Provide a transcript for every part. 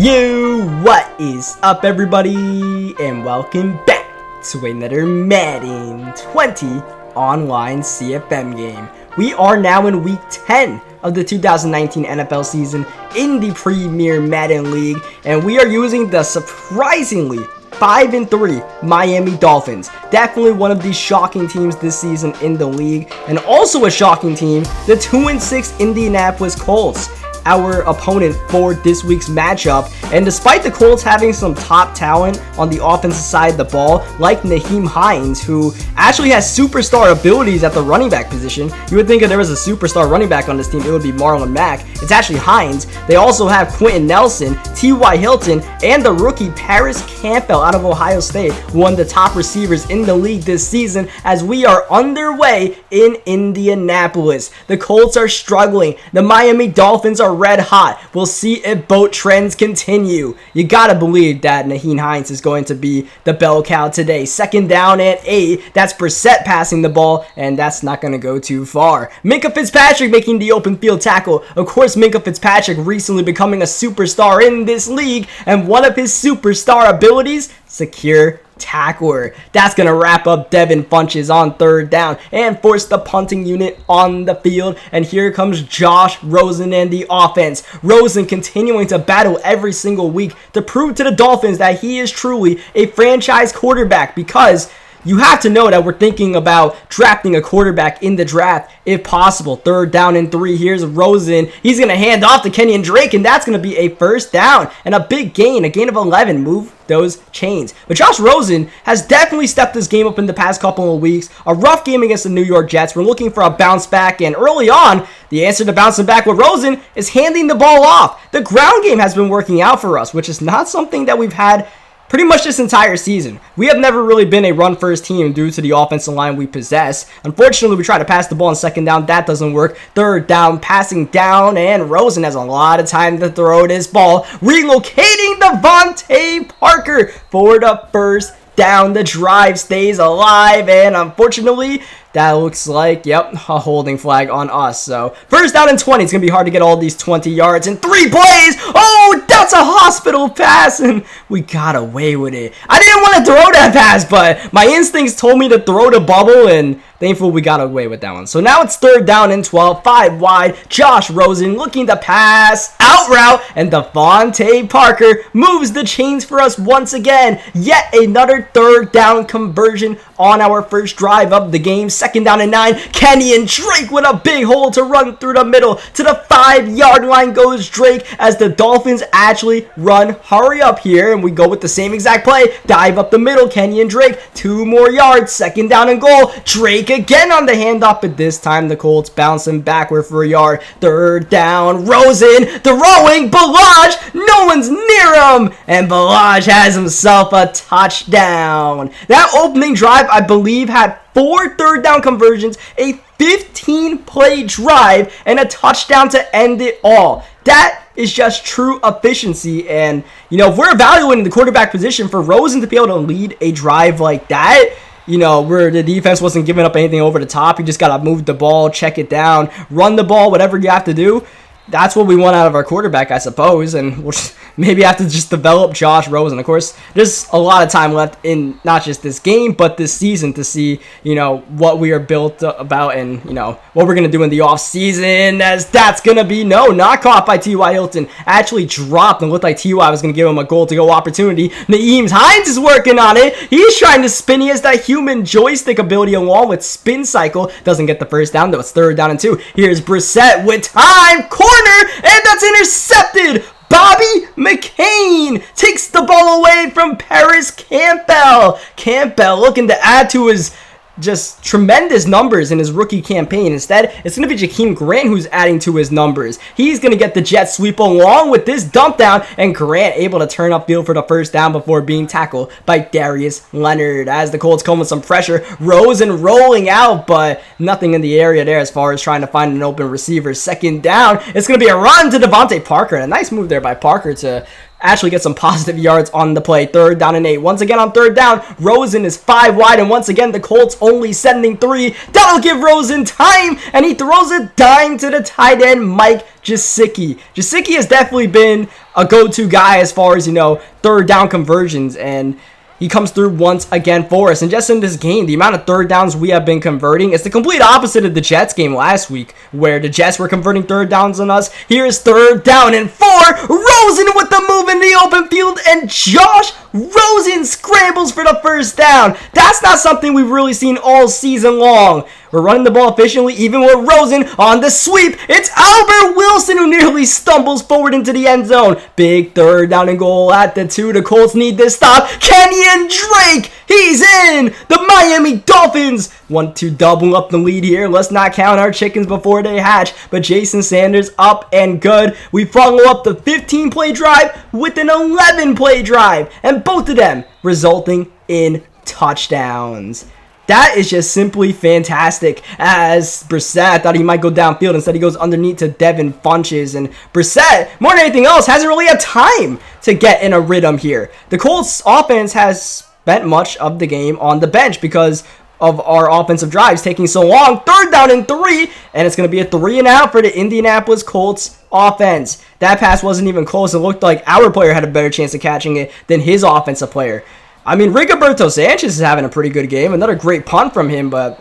What is up, everybody, and welcome back to another Madden 20 online CFM game. We are now in week 10 of the 2019 NFL season in the Premier Madden League, and we are using the surprisingly 5-3 Miami Dolphins. Definitely one of these shocking teams this season in the league, and also a shocking team, the 2-6 Indianapolis Colts, our opponent for this week's matchup. And despite the Colts having some top talent on the offensive side of the ball, like Nyheim Hines, who actually has superstar abilities at the running back position, you would think if there was a superstar running back on this team, it would be Marlon Mack. It's actually Hines. They also have Quentin Nelson, T.Y. Hilton, and the rookie Paris Campbell out of Ohio State, one of the top receivers in the league this season, as we are underway in Indianapolis. The Colts are struggling. The Miami Dolphins are red hot. We'll see if both trends continue. You gotta believe that Nyheim Hines is going to be the bell cow today. Second down and 8. That's Brissett passing the ball, and that's not gonna go too far. Minkah Fitzpatrick making the open field tackle. Of course, Minkah Fitzpatrick recently becoming a superstar in this league, and one of his superstar abilities, secure tackler. That's going to wrap up Devin Funchess on third down and force the punting unit on the field. And here comes Josh Rosen and the offense. Rosen continuing to battle every single week to prove to the Dolphins that he is truly a franchise quarterback, because you have to know that we're thinking about drafting a quarterback in the draft if possible. Third down and 3. Here's Rosen. He's going to hand off to Kenyon Drake, and that's going to be a first down and a big gain, a gain of 11. Move those chains. But Josh Rosen has definitely stepped this game up in the past couple of weeks. A rough game against the New York Jets. We're looking for a bounce back, and early on, the answer to bouncing back with Rosen is handing the ball off. The ground game has been working out for us, which is not something that we've had pretty much this entire season. We have never really been a run-first team due to the offensive line we possess. Unfortunately, we try to pass the ball on second down. That doesn't work. Third down, passing down, and Rosen has a lot of time to throw this ball. Relocating Devontae Parker for the first down. The drive stays alive, and unfortunately, that looks like, a holding flag on us. So, first down and 20. It's going to be hard to get all these 20 yards in 3 plays. Oh, that's a hospital pass, and we got away with it. I didn't want to throw that pass, but my instincts told me to throw the bubble, and thankfully we got away with that one. So now it's third down and 12, 5 wide. Josh Rosen looking to pass out route, and Devontae Parker moves the chains for us once again. Yet another third down conversion on our first drive of the game. Second down and 9. Kenyon Drake with a big hole to run through the middle. To the 5-yard line goes Drake as the Dolphins actually run hurry up here, and we go with the same exact play. Dive up the middle. Kenyon Drake, 2 more yards. Second down and goal. Drake again on the handoff, but this time the Colts bouncing backward for a yard. Third down. Rosen throwing. Balaj, no one's near him, and Balaj has himself a touchdown. That opening drive, I believe, had 4 third down conversions, a 15-play drive, and a touchdown to end it all. That is just true efficiency. And, if we're evaluating the quarterback position, for Rosen to be able to lead a drive like that, where the defense wasn't giving up anything over the top, you just got to move the ball, check it down, run the ball, whatever you have to do. That's what we want out of our quarterback, I suppose, and we'll maybe have to just develop Josh Rosen. Of course, there's a lot of time left in not just this game, but this season to see, what we are built about and, what we're going to do in the offseason, as that's going to be not caught by T.Y. Hilton. Actually dropped and looked like T.Y. was going to give him a goal-to-go opportunity. Nyheim Hines is working on it. He's trying to spin. He has that human joystick ability along with spin cycle. Doesn't get the first down, though. It's third down and 2. Here's Brissett with time. Corner, and that's intercepted. Bobby McCain takes the ball away from Paris Campbell. Campbell looking to add to his just tremendous numbers in his rookie campaign. Instead, it's going to be Jakeem Grant who's adding to his numbers. He's going to get the jet sweep along with this dump down, and Grant able to turn upfield for the first down before being tackled by Darius Leonard. As the Colts come with some pressure, Rosen rolling out, but nothing in the area there as far as trying to find an open receiver. Second down, it's going to be a run to Devontae Parker, and a nice move there by Parker to actually get some positive yards on the play. 3rd down and 8. Once again on 3rd down, Rosen is 5 wide, and once again the Colts only sending 3. That'll give Rosen time, and he throws a dime to the tight end, Mike Gesicki. Gesicki has definitely been a go-to guy as far as, 3rd down conversions, and he comes through once again for us. And just in this game, the amount of 3rd downs we have been converting is the complete opposite of the Jets game last week, where the Jets were converting 3rd downs on us. Here's 3rd down and 4. Rosen with the move in the open field, and Josh Rosen scrambles for the 1st down. That's not something we've really seen all season long. We're running the ball efficiently, even with Rosen on the sweep. It's Albert Wilson who nearly stumbles forward into the end zone. Big 3rd down and goal at the 2. The Colts need this stop. Kenyon Drake, he's in. The Miami Dolphins want to double up the lead here. Let's not count our chickens before they hatch. But Jason Sanders up and good. We follow up the 15-play drive with an 11-play drive, and both of them resulting in touchdowns. That is just simply fantastic, as Brissett thought he might go downfield. Instead, he goes underneath to Devin Funches. And Brissett, more than anything else, hasn't really had time to get in a rhythm here. The Colts offense has spent much of the game on the bench because of our offensive drives taking so long. 3rd down and 3, and it's going to be a 3 and out for the Indianapolis Colts offense. That pass wasn't even close. It looked like our player had a better chance of catching it than his offensive player. I mean, Rigoberto Sanchez is having a pretty good game. Another great punt from him, but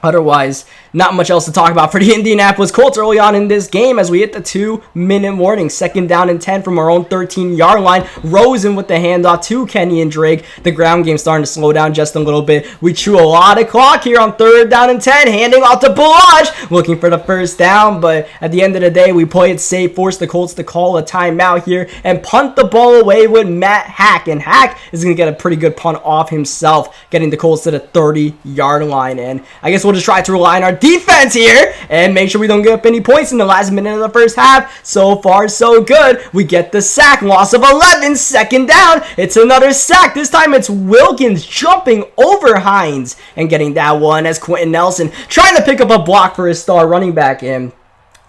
otherwise, not much else to talk about for the Indianapolis Colts early on in this game as we hit the 2-minute warning. 2nd down and 10 from our own 13-yard line. Rosen with the handoff to Kenyon Drake. The ground game starting to slow down just a little bit. We chew a lot of clock here on 3rd down and 10. Handing off to Balaj, looking for the 1st down. But at the end of the day, we play it safe, force the Colts to call a timeout here, and punt the ball away with Matt Hack. And Hack is going to get a pretty good punt off himself, getting the Colts to the 30-yard line. And I guess we'll just try to rely on our defense here and make sure we don't give up any points in the last minute of the 1st half. So far, so good. We get the sack. Loss of 11. 2nd down. It's another sack. This time it's Wilkins jumping over Hines and getting that one as Quentin Nelson trying to pick up a block for his star running back in.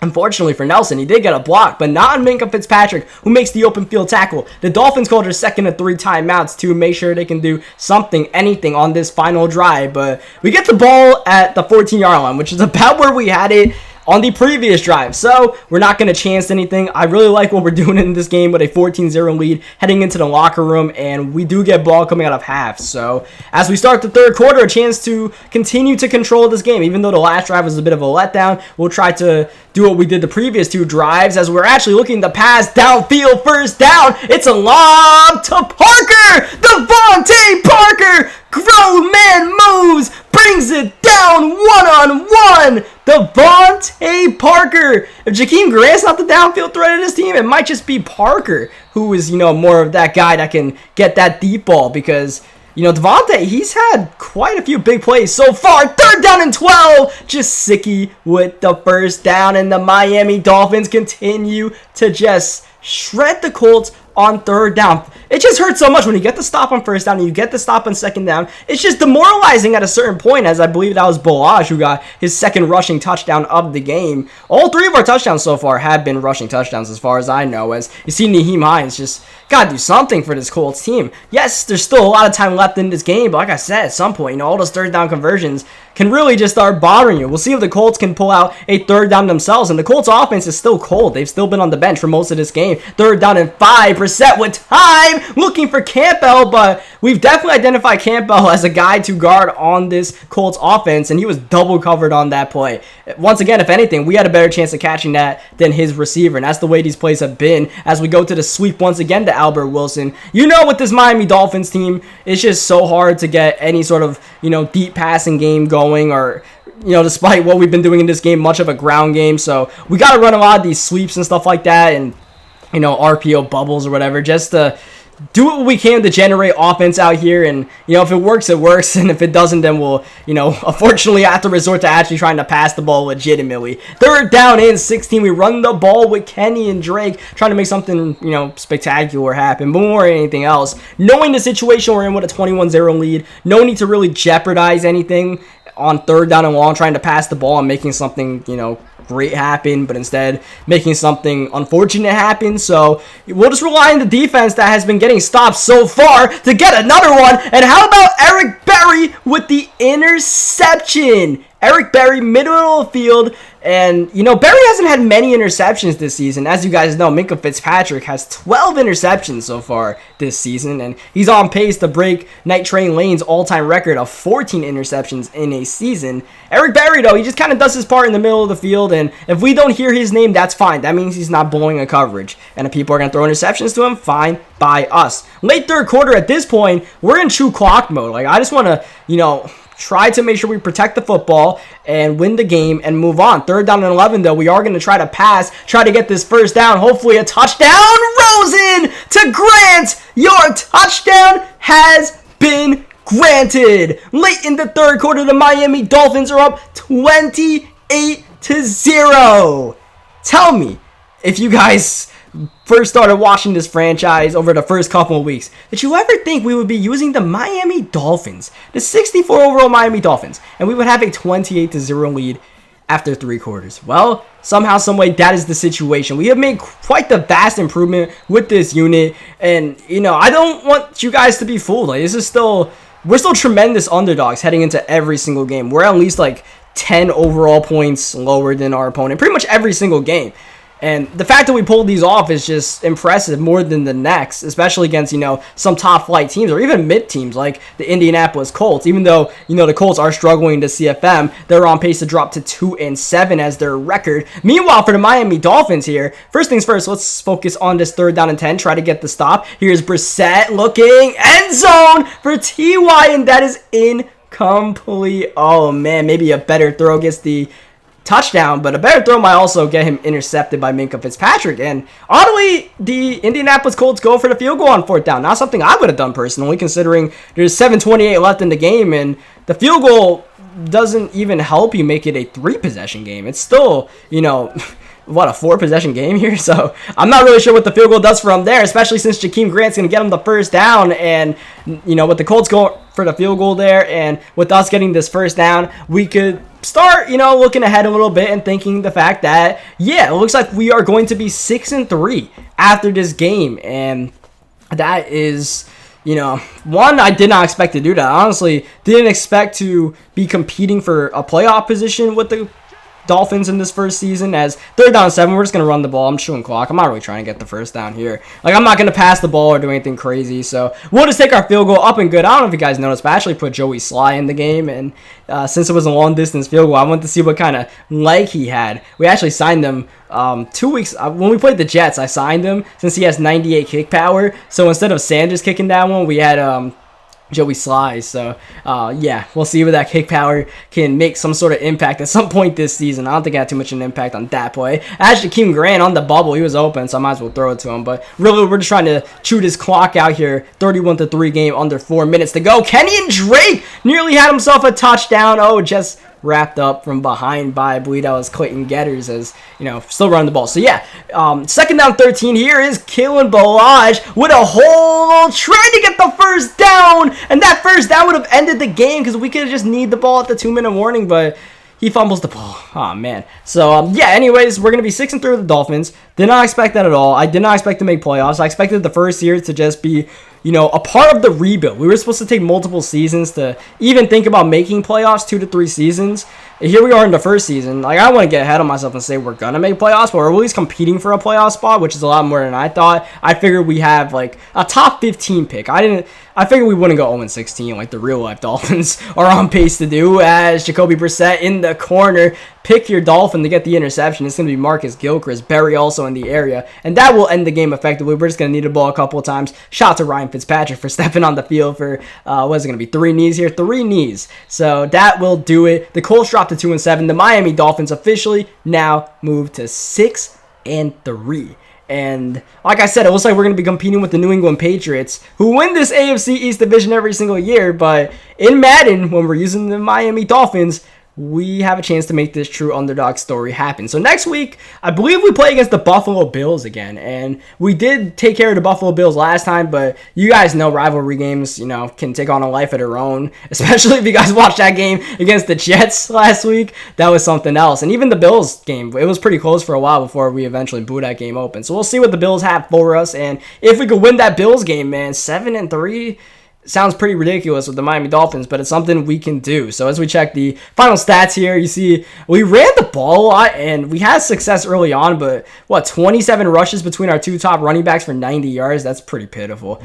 Unfortunately for Nelson, he did get a block, but not on Minkah Fitzpatrick, who makes the open field tackle. The Dolphins called their 2nd and 3 timeouts to make sure they can do something, anything on this final drive. But we get the ball at the 14-yard line, which is about where we had it on the previous drive. So we're not going to chance anything. I really like what we're doing in this game with a 14-0 lead heading into the locker room, and we do get ball coming out of half. So as we start the 3rd quarter, a chance to continue to control this game. Even though the last drive was a bit of a letdown, we'll try to do what we did the previous 2 drives as we're actually looking to pass downfield. 1st down. It's a lob to Parker. Devontae Parker. Grown man moves. Brings it down one-on-one. Devontae Parker. If Jakeem Grant's not the downfield threat of this team, it might just be Parker, who is, more of that guy that can get that deep ball because, Devontae, he's had quite a few big plays so far. 3rd down and 12. Gesicki with the 1st down, and the Miami Dolphins continue to just shred the Colts on 3rd down. It just hurts so much when you get the stop on 1st down and you get the stop on 2nd down. It's just demoralizing at a certain point, as I believe that was Balaj who got his 2nd rushing touchdown of the game. All 3 of our touchdowns so far have been rushing touchdowns as far as I know, as you see Nyheim Hines just got to do something for this Colts team. Yes, there's still a lot of time left in this game, but like I said, at some point, all those 3rd down conversions can really just start bothering you. We'll see if the Colts can pull out a 3rd down themselves, and the Colts offense is still cold. They've still been on the bench for most of this game. 3rd down and 5% with time, looking for Campbell, but we've definitely identified Campbell as a guy to guard on this Colts offense, and he was double covered on that play. Once again, if anything, we had a better chance of catching that than his receiver, and that's the way these plays have been as we go to the sweep once again to Albert Wilson. With this Miami Dolphins team, it's just so hard to get any sort of, deep passing game going, or despite what we've been doing in this game, much of a ground game. So we got to run a lot of these sweeps and stuff like that, and RPO bubbles or whatever, just to do what we can to generate offense out here. And if it works, it works, and if it doesn't, then we'll unfortunately have to resort to actually trying to pass the ball legitimately. 3rd down and 16. We run the ball with Kenyon Drake, trying to make something spectacular happen, but more than anything else, knowing the situation we're in with a 21-0 lead, no need to really jeopardize anything on 3rd down and long, trying to pass the ball and making something great happen, but instead making something unfortunate happen. So we'll just rely on the defense that has been getting stops so far to get another one. And how about Eric Berry with the interception? Eric Berry, middle of the field, and, you know, Berry hasn't had many interceptions this season. As you guys know, Minkah Fitzpatrick has 12 interceptions so far this season, and he's on pace to break Night Train Lane's all-time record of 14 interceptions in a season. Eric Berry, though, he just kind of does his part in the middle of the field, and if we don't hear his name, that's fine. That means he's not blowing a coverage, and if people are going to throw interceptions to him, fine by us. Late third quarter at this point, we're in true clock mode. Like, I just want to, you know, try to make sure we protect the football and win the game and move on. Third down and 11, though. We are going to try to pass, try to get this first down. Hopefully a touchdown. Rosen to Grant. Your touchdown has been granted. Late in the third quarter, the Miami Dolphins are up 28-0. Tell me, if you guys first started watching this franchise over the first couple of weeks, did you ever think we would be using the Miami Dolphins, the 64 overall Miami Dolphins, and we would have a 28-0 lead after 3 quarters? Well, somehow, someway, that is the situation. We have made quite the vast improvement with this unit, and, you know, I don't want you guys to be fooled. Like, we're still tremendous underdogs heading into every single game. We're at least like 10 overall points lower than our opponent pretty much every single game. And the fact that we pulled these off is just impressive more than the next, especially against, you know, some top flight teams or even mid teams like the Indianapolis Colts. Even though, you know, the Colts are struggling to CFM, they're on pace to drop to 2-7 as their record. Meanwhile, for the Miami Dolphins here, first things first, let's focus on this 3rd down and 10, try to get the stop. Here's Brissett looking, end zone for TY, and that is incomplete. Oh man, maybe a better throw gets the touchdown, but a better throw might also get him intercepted by Minkah Fitzpatrick. And oddly, the Indianapolis Colts go for the field goal on 4th down. Not something I would have done personally, considering there's 7:28 left in the game, and the field goal doesn't even help you make it a 3-possession game. It's still, you know, what, a 4-possession game here? So I'm not really sure what the field goal does for him there, especially since Jakeem Grant's going to get him the first down. And, you know, with the Colts going for the field goal there and with us getting this first down, we could start, you know, looking ahead a little bit and thinking the fact that, yeah, it looks like we are going to be 6-3 after this game. And that is, you know, one, I did not expect to do that. I honestly didn't expect to be competing for a playoff position with the Dolphins in this first season. As 3rd down and 7, we're just going to run the ball. I'm chewing clock. I'm not really trying to get the first down here. Like, I'm not going to pass the ball or do anything crazy. So we'll just take our field goal up and good. I don't know if you guys noticed, but I actually put Joey Sly in the game. And since it was a long distance field goal, I wanted to see what kind of leg he had. We actually signed him 2 weeks when we played the Jets. I signed him since he has 98 kick power. So instead of Sanders kicking that one, we had Joey Sly. So yeah, we'll see if that kick power can make some sort of impact at some point this season. I don't think I had too much of an impact on that play. As Jakeem Grant on the bubble, he was open, so I might as well throw it to him. But really, we're just trying to chew this clock out here. 31-3 game, under 4 minutes to go. Kenyon Drake nearly had himself a touchdown. Oh, just wrapped up from behind by, I believe that was Clayton Getters, as, you know, still running the ball. So yeah, 2nd down 13. Here is Kalen Balaj with a hole, trying to get the first down, and that first down would have ended the game because we could have just need the ball at the 2-minute warning, but he fumbles the ball. Oh man. So yeah, anyways, we're gonna be 6-3 with the Dolphins. Did not expect that at all. I did not expect to make playoffs. I expected the first year to just be, you know, a part of the rebuild. We were supposed to take multiple seasons to even think about making playoffs, 2 to 3 seasons. And here we are in the first season. Like, I want to get ahead of myself and say we're going to make playoffs, but we're at least competing for a playoff spot, which is a lot more than I thought. I figured we have, like, a top 15 pick. I figured we wouldn't go 0-16 like the real-life Dolphins are on pace to do, as Jacoby Brissett in the corner. Pick your Dolphin to get the interception. It's going to be Marcus Gilchrist. Berry also in the area, and that will end the game effectively. We're just going to need the ball a couple of times. Shout out to Ryan Fitzpatrick for stepping on the field for, what is it going to be, 3 knees here? 3 knees. So that will do it. The Colts dropped to 2-7. The Miami Dolphins officially now move to 6-3. And like I said, it looks like we're going to be competing with the New England Patriots, who win this AFC East division every single year. But in Madden, when we're using the Miami Dolphins, we have a chance to make this true underdog story happen. So next week, I believe we play against the Buffalo Bills again. And we did take care of the Buffalo Bills last time, but you guys know rivalry games, you know, can take on a life of their own. Especially if you guys watched that game against the Jets last week. That was something else. And even the Bills game, it was pretty close for a while before we eventually blew that game open. So we'll see what the Bills have for us. And if we could win that Bills game, man, 7-3... sounds pretty ridiculous with the Miami Dolphins, but it's something we can do. So as we check the final stats here, you see we ran the ball a lot, and we had success early on, but 27 rushes between our two top running backs for 90 yards? That's pretty pitiful.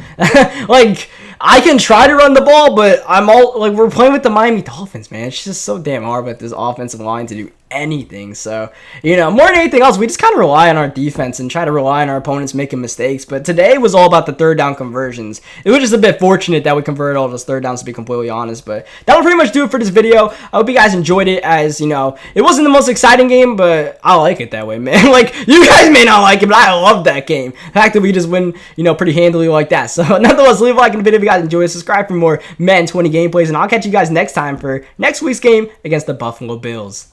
Like, I can try to run the ball, but we're playing with the Miami Dolphins, man. It's just so damn hard with this offensive line to do anything. So, you know, more than anything else, we just kind of rely on our defense and try to rely on our opponents making mistakes. But today was all about the third down conversions. It was just a bit fortunate that we converted all those third downs, to be completely honest. But that will pretty much do it for this video. I hope you guys enjoyed it. As you know, it wasn't the most exciting game, but I like it that way, man. Like, you guys may not like it, but I love that game. The fact that we just win, you know, pretty handily like that. So nonetheless, leave a like in the video if you guys enjoyed it. Subscribe for more Madden 20 gameplays, and I'll catch you guys next time for next week's game against the Buffalo Bills.